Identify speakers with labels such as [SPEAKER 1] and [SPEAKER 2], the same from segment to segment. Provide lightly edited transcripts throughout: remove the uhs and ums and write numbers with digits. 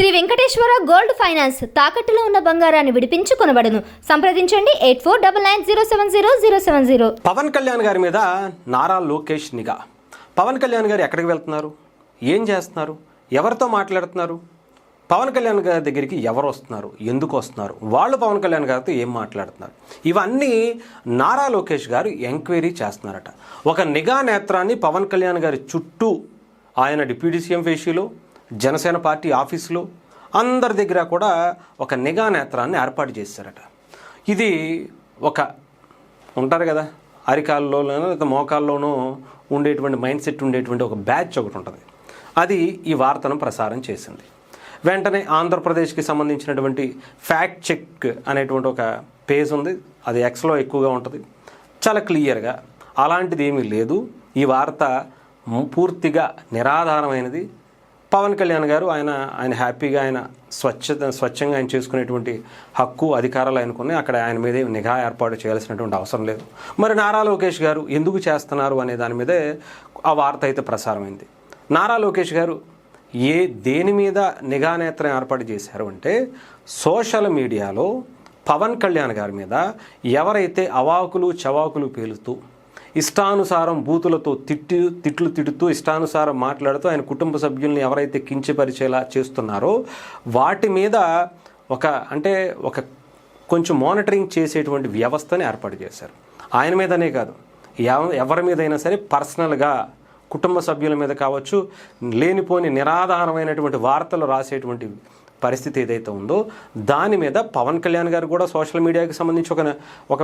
[SPEAKER 1] Shri Venkateswara gold finance తాకట్టులో ఉన్న బంగారాన్ని విడిపించి కొనబడును. సంప్రదించండి 8499070070.
[SPEAKER 2] పవన్ కళ్యాణ్ గారి మీద నారా లోకేష్ నిఘా. పవన్ కళ్యాణ్ గారు ఎక్కడికి వెళ్తున్నారు, ఏం చేస్తున్నారు, ఎవరితో మాట్లాడుతున్నారు, పవన్ కళ్యాణ్ గారి దగ్గరికి ఎవరు వస్తున్నారు, ఎందుకు వస్తున్నారు, వాళ్ళు పవన్ కళ్యాణ్ గారితో ఏం మాట్లాడుతున్నారు, ఇవన్నీ నారా లోకేష్ గారు ఎంక్వైరీ చేస్తున్నారట. ఒక నిఘా నేత్రాన్ని పవన్ కళ్యాణ్ గారి చుట్టూ ఆయన డిప్యూటీ సీఎం పేషీలో, జనసేన పార్టీ ఆఫీసులో అందరి దగ్గర కూడా ఒక నిఘా నేత్రాన్ని ఏర్పాటు చేశారట. ఇది ఒక ఉంటారు కదా, అరికాల్లోనో లేదా మోకాల్లోనో ఉండేటువంటి మైండ్ సెట్ ఉండేటువంటి ఒక బ్యాచ్ ఒకటి ఉంటుంది. అది ఈ వార్తను ప్రసారం చేసింది. వెంటనే ఆంధ్రప్రదేశ్కి సంబంధించినటువంటి ఫ్యాక్ట్ చెక్ అనేటువంటి ఒక పేజ్ ఉంది, అది ఎక్స్లో ఎక్కువగా ఉంటుంది. చాలా క్లియర్గా అలాంటిది ఏమీ లేదు, ఈ వార్త పూర్తిగా నిరాధారమైనది. పవన్ కళ్యాణ్ గారు ఆయన హ్యాపీగా ఆయన స్వచ్ఛంగా ఆయన చేసుకునేటువంటి హక్కు అధికారాలు ఆయనకున్నాయి. అక్కడ ఆయన మీదే నిఘా ఏర్పాటు చేయాల్సినటువంటి అవసరం లేదు. మరి నారా లోకేష్ గారు ఎందుకు చేస్తున్నారు అనే దాని మీదే ఆ వార్త అయితే ప్రసారమైంది. నారా లోకేష్ గారు దేని మీద నిఘా నేత్రం ఏర్పాటు చేశారు అంటే, సోషల్ మీడియాలో పవన్ కళ్యాణ్ గారి మీద ఎవరైతే అవాకులు చవాకులు పేలుతూ ఇష్టానుసారం బూతులతో తిట్లు తిడుతూ ఇష్టానుసారం మాట్లాడుతూ ఆయన కుటుంబ సభ్యుల్ని ఎవరైతే కించపరిచేలా చేస్తున్నారో వాటి మీద ఒక కొంచెం మానిటరింగ్ చేసేటువంటి వ్యవస్థని ఏర్పాటు చేశారు. ఆయన మీదనే కాదు, ఎవరి మీదైనా సరే పర్సనల్గా కుటుంబ సభ్యుల మీద కావచ్చు, లేనిపోని నిరాధారమైనటువంటి వార్తలు రాసేటువంటి పరిస్థితి ఏదైతే ఉందో దాని మీద పవన్ కళ్యాణ్ గారు కూడా సోషల్ మీడియాకి సంబంధించి ఒక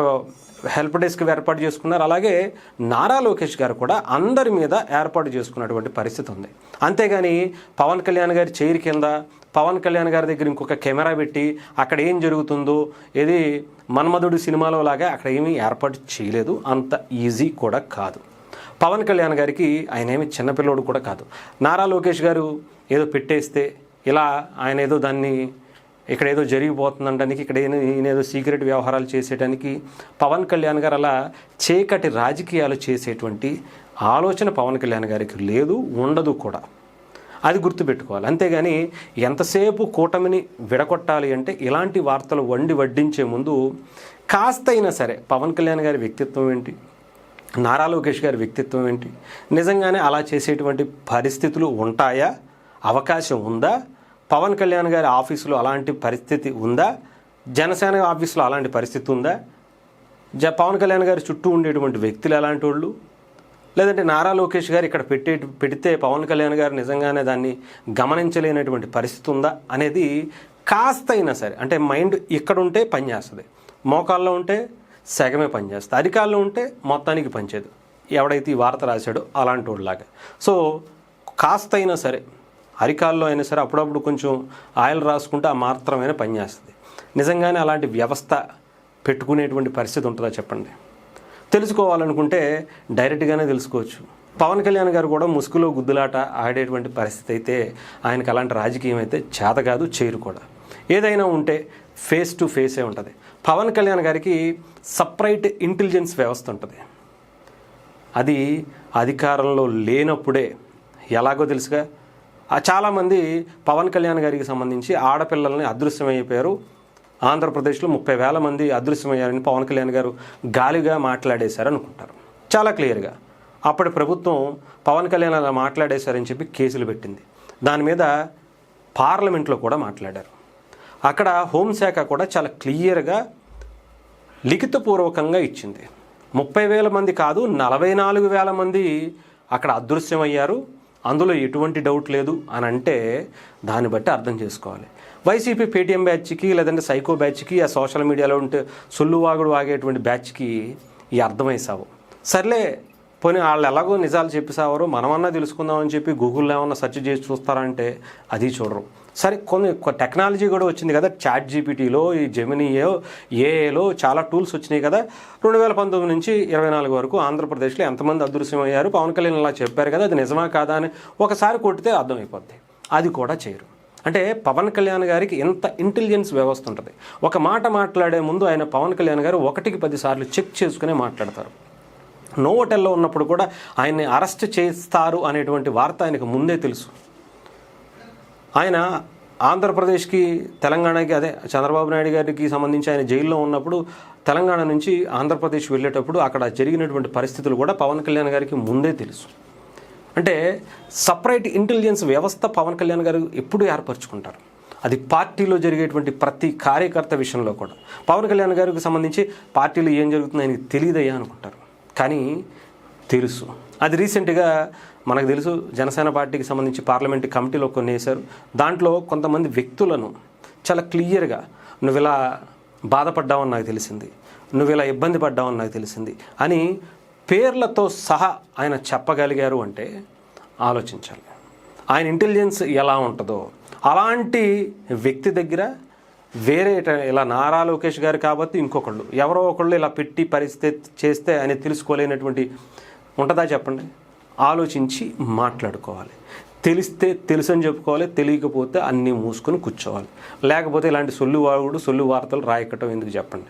[SPEAKER 2] హెల్ప్ డెస్క్ ఏర్పాటు చేసుకున్నారు. అలాగే నారా లోకేష్ గారు కూడా అందరి మీద ఏర్పాటు చేసుకున్నటువంటి పరిస్థితి ఉంది. అంతేగాని పవన్ కళ్యాణ్ గారి చైర్ కింద పవన్ కళ్యాణ్ గారి దగ్గర ఇంకొక కెమెరా పెట్టి అక్కడ ఏం జరుగుతుందో ఏది మన్మధుడు సినిమాలో లాగా అక్కడ ఏమీ ఏర్పాటు చేయలేదు. అంత ఈజీ కూడా కాదు. పవన్ కళ్యాణ్ గారికి ఆయన ఏమి చిన్నపిల్లోడు కూడా కాదు. నారా లోకేష్ గారు ఏదో పెట్టేస్తే ఇలా ఆయన ఏదో దాన్ని ఇక్కడ ఏదో జరిగిపోతుందనడానికి, ఇక్కడ ఈయనేదో సీక్రెట్ వ్యవహారాలు చేసేయడానికి పవన్ కళ్యాణ్ గారు అలా చీకటి రాజకీయాలు చేసేటువంటి ఆలోచన పవన్ కళ్యాణ్ గారికి లేదు, ఉండదు కూడా. అది గుర్తుపెట్టుకోవాలి. అంతేగాని ఎంతసేపు కూటమిని విడగొట్టాలి అంటే ఇలాంటి వార్తలు వడ్డించే ముందు కాస్తైనా సరే పవన్ కళ్యాణ్ గారి వ్యక్తిత్వం ఏంటి, నారా లోకేష్ గారి వ్యక్తిత్వం ఏంటి, నిజంగానే అలా చేసేటువంటి పరిస్థితులు ఉంటాయా, అవకాశం ఉందా, పవన్ కళ్యాణ్ గారి ఆఫీసులో అలాంటి పరిస్థితి ఉందా, జనసేన ఆఫీసులో అలాంటి పరిస్థితి ఉందా, పవన్ కళ్యాణ్ గారి చుట్టూ ఉండేటువంటి వ్యక్తులు ఎలాంటి వాళ్ళు, లేదంటే నారా లోకేష్ గారు ఇక్కడ పెడితే పవన్ కళ్యాణ్ గారు నిజంగానే దాన్ని గమనించలేనటువంటి పరిస్థితి ఉందా అనేది కాస్తైనా సరే, అంటే మైండ్ ఇక్కడ ఉంటే పనిచేస్తుంది, మోకాల్లో ఉంటే సగమే పనిచేస్తుంది, అరికాల్లో ఉంటే మొత్తానికి పనిచేయదు. ఎవడైతే ఈ వార్త రాశాడో అలాంటి వాళ్ళలాగా. సో కాస్తైనా సరే అరికాల్లో అయినా సరే అప్పుడప్పుడు కొంచెం ఆయిల్ రాసుకుంటే ఆ మాత్రమైనా పనిచేస్తుంది. నిజంగానే అలాంటి వ్యవస్థ పెట్టుకునేటువంటి పరిస్థితి ఉంటుందా చెప్పండి? తెలుసుకోవాలనుకుంటే డైరెక్ట్గానే తెలుసుకోవచ్చు. పవన్ కళ్యాణ్ గారు కూడా ముసుగులో గుద్దులాట ఆడేటువంటి పరిస్థితి అయితే ఆయనకు అలాంటి రాజకీయం అయితే చేత కాదు, చేయరు కూడా. ఏదైనా ఉంటే ఫేస్ టు ఫేసే ఉంటుంది. పవన్ కళ్యాణ్ గారికి సపరేట్ ఇంటెలిజెన్స్ వ్యవస్థ ఉంటుంది. అది అధికారంలో లేనప్పుడే, ఎలాగో తెలుసుగా, చాలామంది పవన్ కళ్యాణ్ గారికి సంబంధించి ఆడపిల్లల్ని అదృశ్యమైపోయారు. ఆంధ్రప్రదేశ్లో 30,000 మంది అదృశ్యమయ్యారని పవన్ కళ్యాణ్ గారు గాలిగా మాట్లాడేశారు అనుకుంటారు. చాలా క్లియర్గా అప్పటి ప్రభుత్వం పవన్ కళ్యాణ్ అలా మాట్లాడేశారని చెప్పి కేసులు పెట్టింది. దాని మీద పార్లమెంట్లో కూడా మాట్లాడారు. అక్కడ హోంశాఖ కూడా చాలా క్లియర్గా లిఖితపూర్వకంగా ఇచ్చింది. 30,000 మంది కాదు, 44,000 మంది అక్కడ అదృశ్యమయ్యారు, అందులో ఎటువంటి డౌట్ లేదు అని అంటే దాన్ని బట్టి అర్థం చేసుకోవాలి. వైసీపీ పేటీఎం బ్యాచ్కి లేదంటే సైకో బ్యాచ్కి, ఆ సోషల్ మీడియాలో ఉంటే సొల్లువాగుడు వాగేటువంటి బ్యాచ్కి ఈ అర్థమైసావు. సర్లే పోనీ వాళ్ళు ఎలాగో నిజాలు చెప్పేసావారు, మనమన్నా తెలుసుకుందామని చెప్పి గూగుల్లో ఏమన్నా సెర్చ్ చేసి చూస్తారంటే అది చూడరు. సరే కొన్ని టెక్నాలజీ కూడా వచ్చింది కదా, చాట్ జీపీటీలో, ఈ జెమినీయో, ఏఏలో చాలా టూల్స్ వచ్చినాయి కదా. 2019 నుంచి 24 వరకు ఆంధ్రప్రదేశ్లో ఎంతమంది అదృశ్యమయ్యారు, పవన్ కళ్యాణ్ ఇలా చెప్పారు కదా, అది నిజమా కాదా అని ఒకసారి కొట్టితే అర్థమైపోద్ది. అది కూడా చేయరు. అంటే పవన్ కళ్యాణ్ గారికి ఎంత ఇంటెలిజెన్స్ వ్యవస్థ ఉంటుంది. ఒక మాట మాట్లాడే ముందు ఆయన పవన్ కళ్యాణ్ గారు 1కి 10 సార్లు చెక్ చేసుకునే మాట్లాడతారు. నోవోటెల్లో ఉన్నప్పుడు కూడా ఆయన్ని అరెస్ట్ చేస్తారు అనేటువంటి వార్త ఆయనకు ముందే తెలుసు. ఆయన ఆంధ్రప్రదేశ్కి తెలంగాణకి అదే చంద్రబాబు నాయుడు గారికి సంబంధించి ఆయన జైల్లో ఉన్నప్పుడు తెలంగాణ నుంచి ఆంధ్రప్రదేశ్ వెళ్ళేటప్పుడు అక్కడ జరిగినటువంటి పరిస్థితులు కూడా పవన్ కళ్యాణ్ గారికి ముందే తెలుసు. అంటే సపరేట్ ఇంటెలిజెన్స్ వ్యవస్థ పవన్ కళ్యాణ్ గారు ఎప్పుడు ఏర్పరచుకుంటారు. అది పార్టీలో జరిగేటువంటి ప్రతి కార్యకర్త విషయంలో కూడా పవన్ కళ్యాణ్ గారికి సంబంధించి పార్టీలో ఏం జరుగుతుందో ఆయనకి తెలియదయ్యా అనుకుంటారు, కానీ తెలుసు. అది రీసెంట్గా మనకు తెలుసు, జనసేన పార్టీకి సంబంధించి పార్లమెంటు కమిటీలో కొన్ని వేశారు. దాంట్లో కొంతమంది వ్యక్తులను చాలా క్లియర్గా నువ్వు ఇలా బాధపడ్డావని నాకు తెలిసింది, నువ్వు ఇలా ఇబ్బంది పడ్డావని నాకు తెలిసింది అని పేర్లతో సహా ఆయన చెప్పగలిగారు అంటే ఆలోచించాలి. ఆయన ఇంటెలిజెన్స్ ఎలా ఉంటుందో అలాంటి వ్యక్తి దగ్గర వేరే ఇలా నారా లోకేష్ గారు కాబట్టి ఇంకొకళ్ళు ఎవరో ఒకళ్ళు ఇలా పెట్టి పరిస్థితి చేస్తే ఆయన తెలుసుకోలేనటువంటి ఉంటుందా చెప్పండి. ఆలోచించి మాట్లాడుకోవాలి. తెలిస్తే తెలుసు అని చెప్పుకోవాలి, తెలియకపోతే అన్నీ మూసుకొని కూర్చోవాలి. లేకపోతే ఇలాంటి సొల్లు వార్తలు రాయకటం ఎందుకు చెప్పండి.